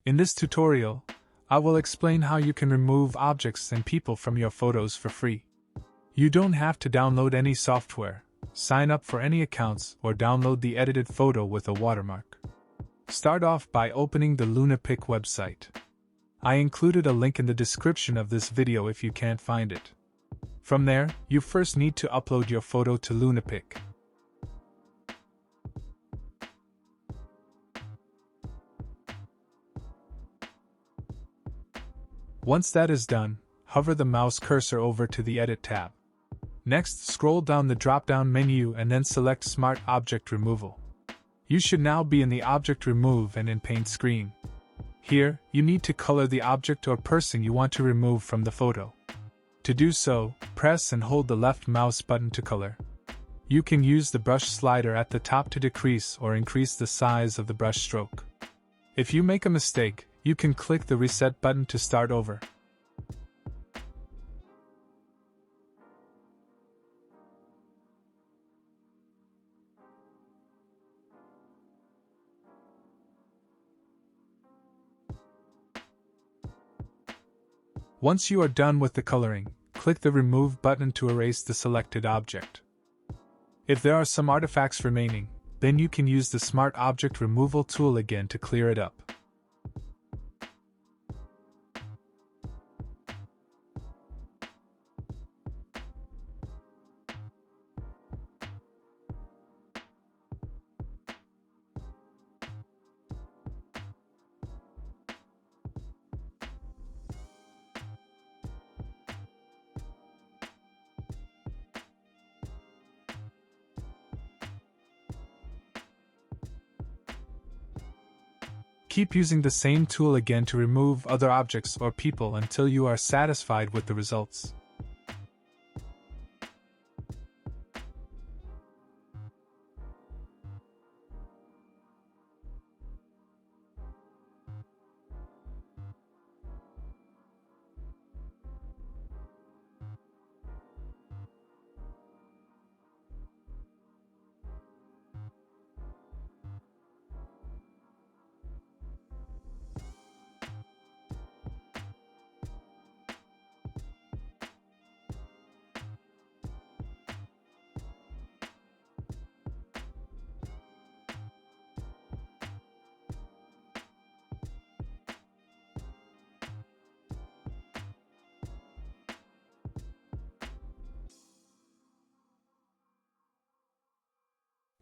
In this tutorial, I will explain how you can remove objects and people from your photos for free. You don't have to download any software, sign up for any accounts, or download the edited photo with a watermark. Start off by opening the LunaPic website. I included a link in the description of this video if you can't find it. From there, you first need to upload your photo to LunaPic. Once that is done, hover the mouse cursor over to the Edit tab. Next, scroll down the drop-down menu and then select Smart Object Removal. You should now be in the Object Remove and in Paint screen. Here, you need to color the object or person you want to remove from the photo. To do so, press and hold the left mouse button to color. You can use the brush slider at the top to decrease or increase the size of the brush stroke. If you make a mistake, you can click the Reset button to start over. Once you are done with the coloring, click the Remove button to erase the selected object. If there are some artifacts remaining, then you can use the Smart Object Removal tool again to clear it up. Keep using the same tool again to remove other objects or people until you are satisfied with the results.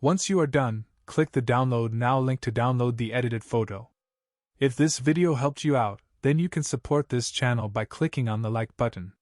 Once you are done, click the Download Now link to download the edited photo. If this video helped you out, then you can support this channel by clicking on the like button.